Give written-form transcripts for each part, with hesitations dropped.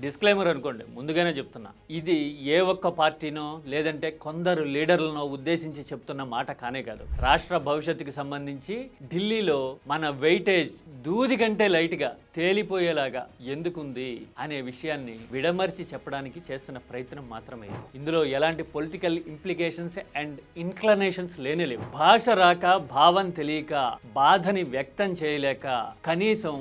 Disclaimer అనుకోండి, ముందుగానే చెప్తున్నా, ఇది ఏ ఒక్క పార్టీనో లేదంటే కొందరు లీడర్లను ఉద్దేశించి చెప్తున్న మాట కానే కాదు. రాష్ట్ర భవిష్యత్తుకి సంబంధించి ఢిల్లీలో మన వెయిటేజ్ దూది కంటే లైట్గా తేలిపోయేలాగా ఎందుకుంది అనే విషయాన్ని విడమర్చి చెప్పడానికి చేస్తున్న ప్రయత్నం మాత్రమే. ఇందులో ఎలాంటి పొలిటికల్ ఇంప్లికేషన్స్ అండ్ ఇన్క్లనేషన్స్ లేనేలేవు. భాష రాక, భావం తెలియక, బాధని వ్యక్తం చేయలేక, కనీసం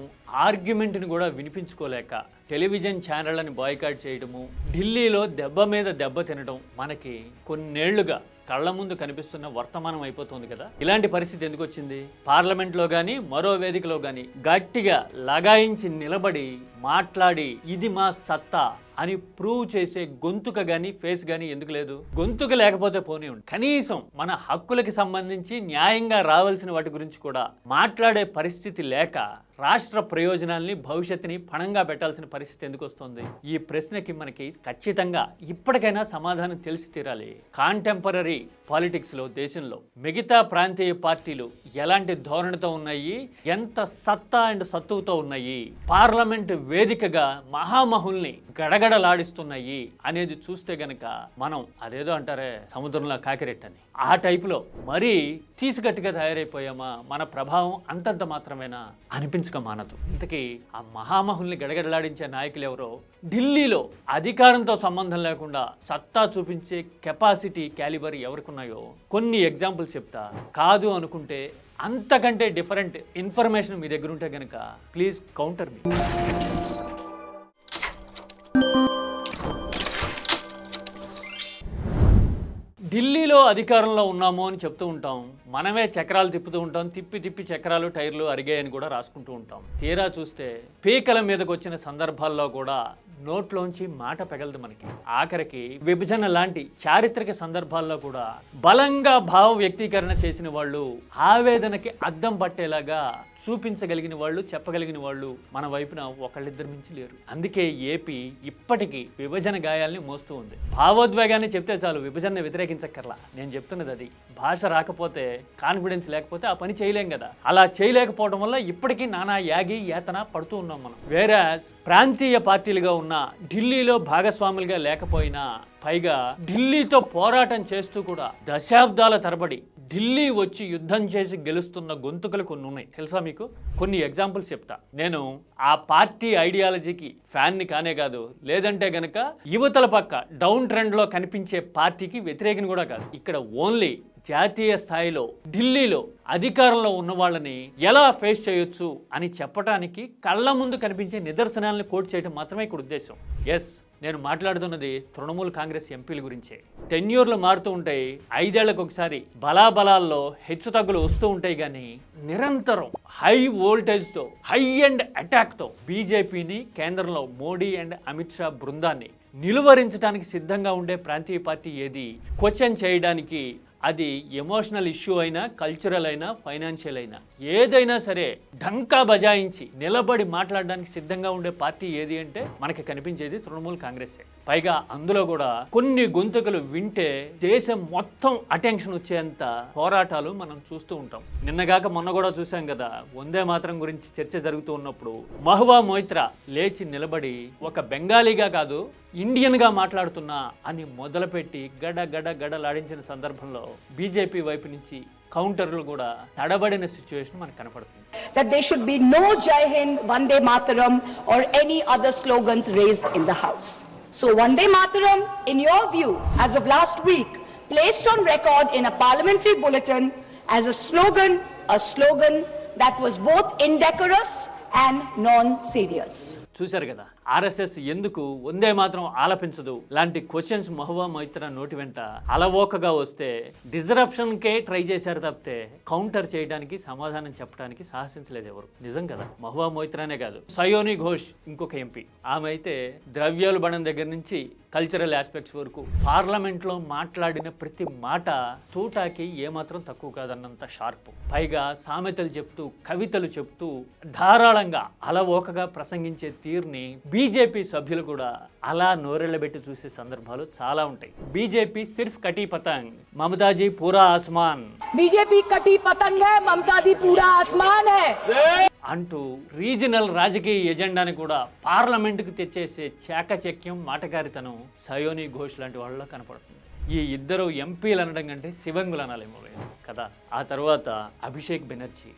ఆర్గ్యుమెంట్ని కూడా వినిపించుకోలేక టెలివిజన్ ఛానళ్ళని బాయ్కాట్ చేయడము, ఢిల్లీలో దెబ్బ మీద దెబ్బ తినడం మనకి కొన్నేళ్లుగా కళ్ళ ముందు కనిపిస్తున్న వర్తమానం అయిపోతుంది కదా. ఇలాంటి పరిస్థితి ఎందుకు వచ్చింది? పార్లమెంట్లో కానీ మరో వేదికలో కానీ గట్టిగా లగాయించి నిలబడి మాట్లాడి ఇది మా సత్తా అని ప్రూవ్ చేసే గొంతుక కానీ ఫేస్ కానీ ఎందుకు లేదు? గొంతుక లేకపోతే పోనీ ఉండి కనీసం మన హక్కులకి సంబంధించి న్యాయంగా రావాల్సిన వాటి గురించి కూడా మాట్లాడే పరిస్థితి లేక రాష్ట్ర ప్రయోజనాల్ని, భవిష్యత్తుని పణంగా పెట్టాల్సిన పరిస్థితి ఎందుకు వస్తుంది? ఈ ప్రశ్నకి మనకి ఖచ్చితంగా ఇప్పటికైనా సమాధానం తెలిసి తీరాలి. కాంటెంపరీ పాలిటిక్స్లో దేశంలో మిగతా ప్రాంతీయ పార్టీలు ఎలాంటి ధోరణితో ఉన్నాయి, ఎంత సత్తా అండ్ సత్తువుతో ఉన్నాయి, పార్లమెంటు వేదికగా మహామహుల్ని గడగడలాడిస్తున్నాయి అనేది చూస్తే గనక మనం అదేదో అంటారే సముద్రంలో కాకిరెట్టని, ఆ టైపులో మరీ తీసుగట్టిగా తయారైపోయామా, మన ప్రభావం అంతంత మాత్రమేనా అనిపించక మానదు. ఇంతకీ ఆ మహామహుల్ని గడగడలాడించే నాయకులు ఎవరో, ఢిల్లీలో అధికారంతో సంబంధం లేకుండా సత్తా చూపించే కెపాసిటీ, క్యాలిబర్ ఎవరికున్నాయో కొన్ని ఎగ్జాంపుల్స్ చెప్తా. కాదు అనుకుంటే అంతకంటే డిఫరెంట్ ఇన్ఫర్మేషన్ మీ దగ్గర ఉంటే గనక ప్లీజ్ కౌంటర్ మీ. ఢిల్లీలో అధికారంలో ఉన్నాము అని చెప్తూ ఉంటాం, మనమే చక్రాలు తిప్పుతూ ఉంటాం, తిప్పి తిప్పి చక్రాలు, టైర్లు అరిగాయని కూడా రాసుకుంటూ ఉంటాం. తీరా చూస్తే పీకల మీదకి వచ్చిన సందర్భాల్లో కూడా నోట్లోంచి మాట పెగలదు మనకి. ఆఖరికి విభజన లాంటి చారిత్రక సందర్భాల్లో కూడా బలంగా భావ వ్యక్తీకరణ చేసిన వాళ్ళు, ఆవేదనకి అద్దం పట్టేలాగా చూపించగలిగిన వాళ్ళు, చెప్పగలిగిన వాళ్ళు మన వైపున ఒకళ్ళిద్దరు మించి లేరు. అందుకే ఏపీ ఇప్పటికీ విభజన గాయాల్ని మోస్తూ ఉంది. భావోద్వేగాన్ని చెప్తే చాలు, విభజనని వ్యతిరేకించక్కర్లా. నేను చెప్తున్నది అది. భాష రాకపోతే, కాన్ఫిడెన్స్ లేకపోతే ఆ పని చేయలేం కదా. అలా చేయలేకపోవడం వల్ల ఇప్పటికీ నానా యాగి యాతన పడుతూ ఉన్నాం మనం. వేరే ప్రాంతీయ పార్టీలుగా ఉన్న ఢిల్లీలో భాగస్వాములుగా లేకపోయినా, పైగా ఢిల్లీతో పోరాటం చేస్తూ కూడా దశాబ్దాల తరబడి ఢిల్లీ వచ్చి యుద్ధం చేసి గెలుస్తున్న గొంతుకలు కొన్ని ఉన్నాయి తెలుసా మీకు? కొన్ని ఎగ్జాంపుల్స్ చెప్తా. నేను ఆ పార్టీ ఐడియాలజీకి ఫ్యాన్ని కానే కాదు, లేదంటే గనక యువతల పక్క డౌన్ ట్రెండ్లో కనిపించే పార్టీకి వ్యతిరేకిని కూడా కాదు. ఇక్కడ ఓన్లీ జాతీయ స్థాయిలో ఢిల్లీలో అధికారంలో ఉన్న వాళ్ళని ఎలా ఫేస్ చేయొచ్చు అని చెప్పడానికి కళ్ళ ముందు కనిపించే నిదర్శనాలను కోట్ చేయడం మాత్రమే ఇక్కడ ఉద్దేశం. ఎస్, నేను మాట్లాడుతున్నది తృణమూల్ కాంగ్రెస్ ఎంపీల గురించే. టెన్యూర్లు మారుతూ ఉంటాయి, 5 ఏళ్లకు ఒకసారి బలాబలాల్లో హెచ్చు తగ్గులు వస్తూ ఉంటాయి, కానీ నిరంతరం హై వోల్టేజ్తో, హై అండ్ అటాక్తో బీజేపీని, కేంద్రంలో మోడీ అండ్ అమిత్ షా బృందాన్ని నిలువరించడానికి సిద్ధంగా ఉండే ప్రాంతీయ పార్టీ ఏది? క్వశ్చన్ చేయడానికి అది ఎమోషనల్ ఇష్యూ అయినా, కల్చరల్ అయినా, ఫైనాన్షియల్ అయినా, ఏదైనా సరే ఢంకా బజాయించి నిలబడి మాట్లాడడానికి సిద్ధంగా ఉండే పార్టీ ఏది అంటే మనకి కనిపించేది తృణమూల్ కాంగ్రెసే. పైగా అందులో కూడా కొన్ని గొంతుకలు వింటే దేశం మొత్తం అటెన్షన్ వచ్చేంత పోరాటాలు మనం చూస్తూ ఉంటాం. నిన్నగాక మొన్న కూడా చూసాం కదా, వందే మాతరం గురించి చర్చ జరుగుతూ ఉన్నప్పుడు మహువా మొయిత్రా లేచి నిలబడి ఒక బెంగాలీగా కాదు, ఇండియన్గా మాట్లాడుతున్నా అని మొదలుపెట్టి గడలాడించిన సందర్భంలో బీజేపీ వైపు నుంచి కౌంటర్లు కూడా తడబడిన సిచ్యువేషన్ మనకు కనపడుతుంది. That there should be no Jai Hind, Vande Mataram or any other slogans raised in the house. So Vande Mataram, in your view, as of last week, placed on record in a parliamentary bulletin as a slogan that was both indecorous and non-serious. చూశారు కదా, RSS ఎందుకు వందే మాత్రం ఆలపించదు లాంటి questions Mahua Moitra నోటి వెంట అలవోకగా వస్తే డిజరప్షన్కే try చేశారు తప్పితే కౌంటర్ చేయడానికి, సమాధానం చెప్పడానికి సాహసించలేదు ఎవరు. నిజం కదా, మహువా మొయిత్రానే కాదు, సయోని ఘోష్ ఇంకొక ఎంపీ, ఆమె అయితే ద్రవ్యోల్బణం దగ్గర నుంచి కల్చరల్ ఆస్పెక్ట్స్ వరకు పార్లమెంట్లో మాట్లాడిన ప్రతి మాట తూటాకి ఏమాత్రం తక్కువ కాదన్నంత షార్ప్. పైగా సామెతలు చెప్తూ, కవితలు చెప్తూ ధారాళంగా అలవోకగా ప్రసంగించే తీరుని బీజేపీ సభ్యులు కూడా అలా నోరెళ్లబెట్టి చూసే సందర్భాలు చాలా ఉంటాయి. బీజేపీ సిర్ఫ్ కటీ పతంగ్, మమతాజీ పూరా ఆస్మాన్. బీజేపీ కటీ పతంగ్ హై, మమతాజీ పూరా ఆస్మాన్ హై. అంటూ రీజనల్ రాజకీయ ఎజెండాని కూడా పార్లమెంటుకు తెచ్చేసే చాకచక్యం, మాటకారితనం సయోని ఘోష్ లాంటి వాళ్ళలో కనపడుతుంది. ఈ ఇద్దరు ఎంపీలు అనడం కంటే శివంగులు అనాలేమో కదా. ఆ తర్వాత అభిషేక్ బెనర్జీ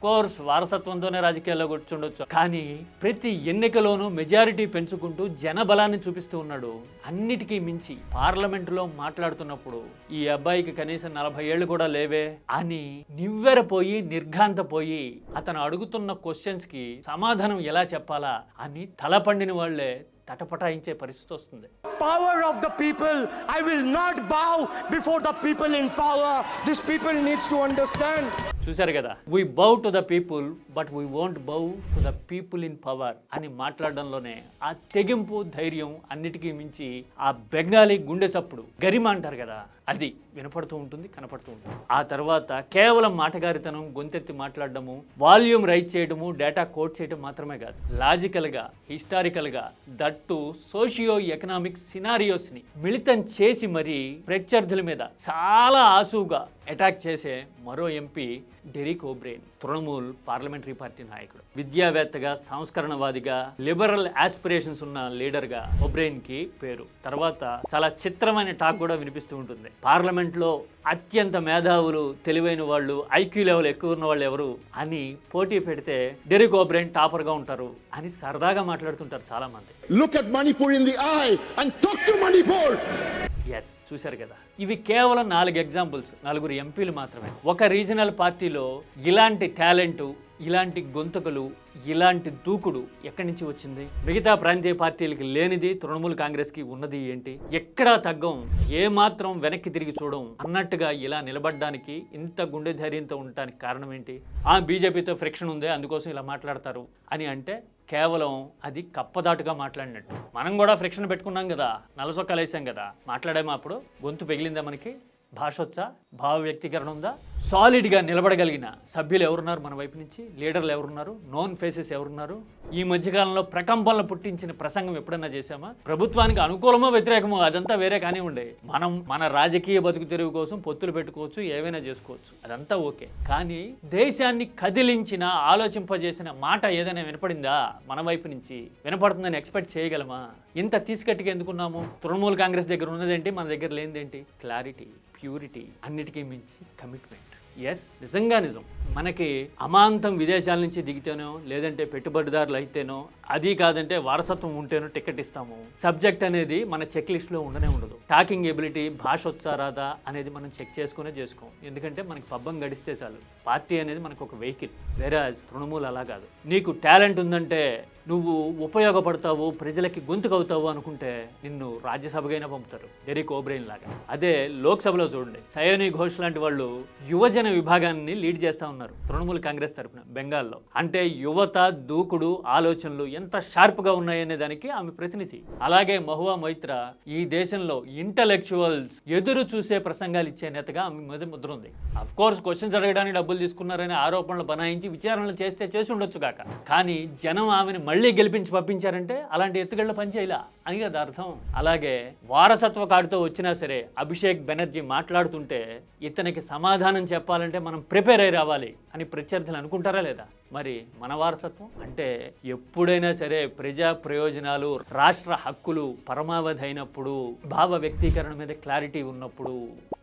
కోర్స్ వారసత్వంతోనే రాజకీయాల్లో కూర్చుండొచ్చు, కానీ ప్రతి ఎన్నికలోనూ మెజారిటీ పెంచుకుంటూ జనబలాన్ని చూపిస్తూ ఉన్నాడు. అన్నిటికీ మించి పార్లమెంటులో మాట్లాడుతున్నప్పుడు ఈ అబ్బాయికి కనీసం 40 ఏళ్ళు కూడా లేవే అని నివ్వెరపోయి నిర్ఘాంతపోయి అతను అడుగుతున్న క్వశ్చన్స్కి సమాధానం ఎలా చెప్పాలా అని తలపండిన వాళ్లే తటపటాయించే పరిస్థితి వస్తుంది. Power of the people. I will not bow before the people in power. This people needs to understand. చూశారు కదా, we bow to the people but we won't bow to the people in power అని మాట్లాడడంలోనే ఆ తెగింపు, ధైర్యం, అన్నిటికీ మించి ఆ బెంగాలీ గుండె చప్పుడు, గరిమ అంటారు కదా, అది వినపడుతూ ఉంటుంది, కనపడుతూ ఉంటుంది. ఆ తర్వాత కేవలం మాటగారితనం, గొంతెత్తి మాట్లాడడము, వాల్యూమ్ రైజ్ చేయడము, డేటా కోడ్ చేయడం మాత్రమే కాదు, లాజికల్గా, హిస్టారికల్గా, దట్టు సోషియో ఎకనామిక్ సినారియోస్ని మిళితం చేసి మరీ ప్రత్యర్థుల మీద చాలా ఆసువుగా అటాక్ చేసే మరో MP Derek O'Brien. Trinamool parliamentary party నాయకుడు, విద్యావేత్తగా, సంస్కరణవాదిగా, లిబరల్ ఆస్పిరేషన్స్ ఉన్న లీడర్గా ఓబ్రెయిన్కి పేరు. తర్వాత చాలా చిత్రమైన టాక్ కూడా వినిపిస్తూ ఉంటుంది. పార్లమెంట్లో అత్యంత మేధావులు, తెలివైన వాళ్ళు, ఐక్యూ లెవెల్ ఎక్కువ ఉన్న వాళ్ళు ఎవరు అని పోటీ పెడితే డెరిక్ ఓబ్రెయిన్ టాపర్గా ఉంటారు అని సరదాగా మాట్లాడుతుంటారు చాలా మంది. Look at Manipur in the eye and talk to Manipur. Yes, చూశారు కదా, ఇవి కేవలం 4 ఎగ్జాంపుల్స్, 4 ఎంపీలు మాత్రమే. ఒక రీజనల్ పార్టీలో ఇలాంటి టాలెంటు, ఇలాంటి గొంతుకలు, ఇలాంటి దూకుడు ఎక్కడి నుంచి వచ్చింది? మిగతా ప్రాంతీయ పార్టీలకి లేనిది తృణమూల్ కాంగ్రెస్కి ఉన్నది ఏంటి? ఎక్కడా తగ్గం, ఏమాత్రం వెనక్కి తిరిగి చూడం అన్నట్టుగా ఇలా నిలబడడానికి, ఇంత గుండె ధైర్యంతో ఉండటానికి కారణం ఏంటి? బీజేపీతో ఫ్రిక్షన్ ఉందే అందుకోసం ఇలా మాట్లాడతారు అని అంటే కేవలం అది కప్పదాటుగా మాట్లాడినట్టు. మనం కూడా ఫ్రిక్షన్ పెట్టుకున్నాం కదా, నలసొక్కలు వేసాం కదా, మాట్లాడేమో అప్పుడు గొంతు పెగిలిందా మనకి? భాష వచ్చా? భావ వ్యక్తీకరణ ఉందా? సాలిడ్గా నిలబడగలిగిన సభ్యులు ఎవరున్నారు మన వైపు నుంచి? లీడర్లు ఎవరున్నారు? నోన్ ఫేసెస్ ఎవరున్నారు? ఈ మధ్యకాలంలో ప్రకంపనలు పుట్టించిన ప్రసంగం ఎప్పుడన్నా చేశామా? ప్రభుత్వానికి అనుకూలమో వ్యతిరేకమో అదంతా వేరే కానివ్వండి, మనం మన రాజకీయ బతుకు తెరువు కోసం పొత్తులు పెట్టుకోవచ్చు, ఏవైనా చేసుకోవచ్చు, అదంతా ఓకే. కానీ దేశాన్ని కదిలించిన, ఆలోచింపజేసిన మాట ఏదైనా వినపడిందా మన వైపు నుంచి? వినపడుతుందని ఎక్స్పెక్ట్ చేయగలమా? ఇంత తీసుకట్టుగా ఎందుకున్నాము? తృణమూల్ కాంగ్రెస్ దగ్గర ఉన్నదేంటి, మన దగ్గర లేనిదేంటి? క్లారిటీ, ప్యూరిటీ, అన్నిటికీ మించి కమిట్మెంట్. ఎస్, నిజంగా నిజం. మనకి అమాంతం విదేశాల నుంచి దిగితేనో, లేదంటే పెట్టుబడిదారులు అయితేనో, అది కాదంటే వారసత్వం ఉంటేనో టికెట్ ఇస్తాము. సబ్జెక్ట్ అనేది మన చెక్ లిస్ట్లో ఉండనే ఉండదు. టాకింగ్ ఎబిలిటీ, భాష వచ్చా రాదా అనేది మనం చెక్ చేసుకునే చేసుకోం. ఎందుకంటే మనకి పబ్బం గడిస్తే చాలు. పార్టీ అనేది మనకు ఒక వెహికల్. వేరాజ్ తృణమూల్ అలా కాదు. నీకు టాలెంట్ ఉందంటే, నువ్వు ఉపయోగపడతావు, ప్రజలకి గొంతుకవుతావు అనుకుంటే నిన్ను రాజ్యసభకైనా పంపుతారు, డెరిక్ ఓబ్రెయిన్ లాగా. అదే లోక్సభలో చూడండి, సయోని ఘోష్ లాంటి వాళ్ళు యువజన విభాగాన్ని లీడ్ చేస్తూ ఉన్నారు తృణమూల్ కాంగ్రెస్ తరఫున బెంగాల్లో. అంటే యువత, దూకుడు, ఆలోచనలు ఎంత షార్ప్గా ఉన్నాయనే దానికి ఆమె ప్రతినిధి. అలాగే మహువా మొయిత్రా ఈ దేశంలో ఇంటలెక్చువల్స్ ఎదురు చూసే ప్రసంగాలు ఇచ్చే నేతగా ఆమె మీద ముద్ర ఉంది. అఫ్ కోర్స్ క్వశ్చన్స్ అడగడానికి డబ్బులు తీసుకున్నారనే ఆరోపణలు బనాయించి విచారణలు చేసి ఉండొచ్చు కాక, కానీ జనం ఆమెను మళ్ళీ గెలిపించి పంపించారంటే అలాంటి ఎత్తుగళ్ళ పనిచేయాల అని కదా అర్థం. అలాగే వారసత్వ కార్డుతో వచ్చినా సరే అభిషేక్ బెనర్జీ మాట్లాడుతుంటే ఇతనికి సమాధానం చెప్పాలంటే మనం ప్రిపేర్ అయి రావాలి అని ప్రత్యర్థులు అనుకుంటారా లేదా? మరి మన వారసత్వం అంటే ఎప్పుడైనా సరే ప్రజా ప్రయోజనాలు, రాష్ట్ర హక్కులు పరమావధి అయినప్పుడు, భావ వ్యక్తీకరణ మీద క్లారిటీ ఉన్నప్పుడు,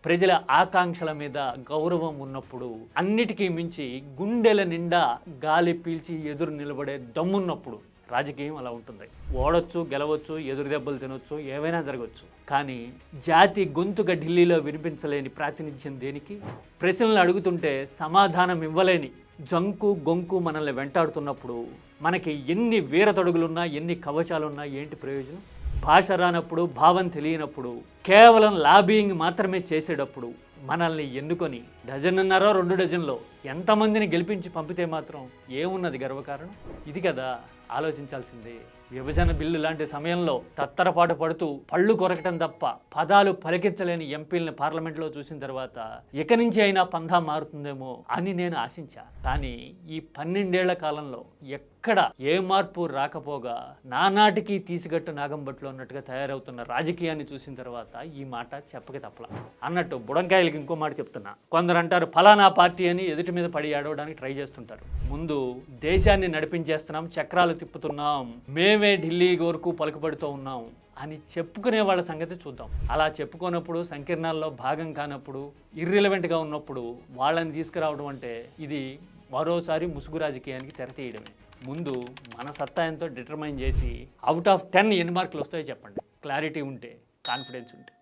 ప్రజల ఆకాంక్షల మీద గౌరవం ఉన్నప్పుడు, అన్నిటికీ మించి గుండెల నిండా గాలి పీల్చి ఎదురు నిలబడే దమ్మున్నప్పుడు రాజకీయం అలా ఉంటుంది. ఓడొచ్చు, గెలవచ్చు, ఎదురు దెబ్బలు తినొచ్చు, ఏవైనా జరగవచ్చు. కానీ జాతి గొంతుగా ఢిల్లీలో వినిపించలేని ప్రాతినిధ్యం దేనికి? ప్రశ్నలు అడుగుతుంటే సమాధానం ఇవ్వలేని జంకు గొంకు మనల్ని వెంటాడుతున్నప్పుడు, మనకి ఎన్ని వీరతొడుగులున్నా, ఎన్ని కవచాలున్నా ఏంటి ప్రయోజనం? భాష రానప్పుడు, భావం తెలియనప్పుడు, కేవలం లాబియింగ్ మాత్రమే చేసేటప్పుడు మనల్ని ఎన్నుకొని డజన్నర 2 డజన్లో ఎంతమందిని గెలిపించి పంపితే మాత్రం ఏమున్నది గర్వకారణం? ఇది కదా ఆలోచించాల్సింది. విభజన బిల్లు లాంటి సమయంలో తత్తరపాటు పడుతూ పళ్ళు కొరకటం తప్ప పదాలు పలికించలేని ఎంపీలను పార్లమెంట్లో చూసిన తర్వాత ఇక నుంచి అయినా పందా మారుతుందేమో అని నేను ఆశించా. కానీ ఈ 12 ఏళ్ల కాలంలో ఎక్కడ ఏ మార్పు రాకపోగా నానాటికి తీసిగట్టు నాగంబట్లో ఉన్నట్టుగా తయారవుతున్న రాజకీయాన్ని చూసిన తర్వాత ఈ మాట చెప్పక తప్పలా. అన్నట్టు బుడంకాయలకి ఇంకో మాట చెప్తున్నా. కొందరు అంటారు ఫలానా పార్టీ అని ఎదుటి మీద పడి ఏడవడానికి ట్రై చేస్తుంటారు. ముందు దేశాన్ని నడిపించేస్తున్నాం, చక్రాలు తిప్పుతున్నాం, మేమే ఢిల్లీ వరకు పలుకుబడుతూ ఉన్నాం అని చెప్పుకునే వాళ్ళ సంగతి చూద్దాం. అలా చెప్పుకున్నప్పుడు, సంకీర్ణాల్లో భాగం కానప్పుడు, ఇర్రిలవెంట్గా ఉన్నప్పుడు వాళ్ళని తీసుకురావడం అంటే ఇది మరోసారి ముసుగు రాజకీయానికి తెరతీయడమే. ముందు మన సత్తా ఎంతో డిటర్మైన్ చేసి అవుట్ ఆఫ్ 10 ఎన్ని మార్కులు వస్తాయో చెప్పండి. క్లారిటీ ఉంటే, కాన్ఫిడెన్స్ ఉంటే.